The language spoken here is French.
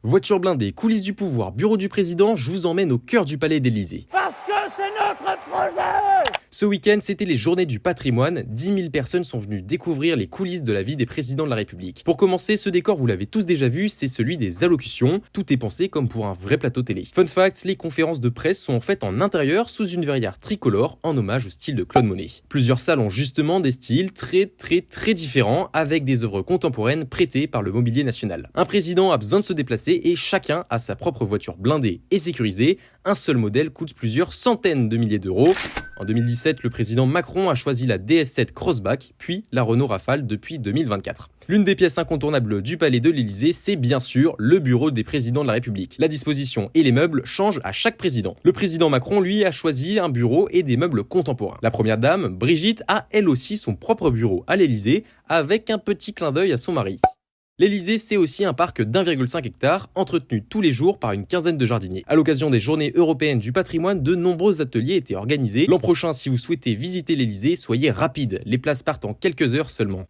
Voiture blindée, coulisses du pouvoir, bureau du président, je vous emmène au cœur du palais d'Élysée. Parce que c'est notre projet! Ce week-end, c'était les journées du patrimoine. 10 000 personnes sont venues découvrir les coulisses de la vie des présidents de la République. Pour commencer, ce décor, vous l'avez tous déjà vu, c'est celui des allocutions. Tout est pensé comme pour un vrai plateau télé. Fun fact, les conférences de presse sont en fait en intérieur sous une verrière tricolore en hommage au style de Claude Monet. Plusieurs salles ont justement des styles très différents avec des œuvres contemporaines prêtées par le mobilier national. Un président a besoin de se déplacer et chacun a sa propre voiture blindée et sécurisée. Un seul modèle coûte plusieurs centaines de milliers d'euros. En 2017, le président Macron a choisi la DS7 Crossback, puis la Renault Rafale depuis 2024. L'une des pièces incontournables du palais de l'Élysée, c'est bien sûr le bureau des présidents de la République. La disposition et les meubles changent à chaque président. Le président Macron, lui, a choisi un bureau et des meubles contemporains. La première dame, Brigitte, a elle aussi son propre bureau à l'Élysée, avec un petit clin d'œil à son mari. L'Élysée, c'est aussi un parc d'1,5 hectare, entretenu tous les jours par une quinzaine de jardiniers. À l'occasion des Journées européennes du patrimoine, de nombreux ateliers étaient organisés. L'an prochain, si vous souhaitez visiter l'Élysée, soyez rapide. Les places partent en quelques heures seulement.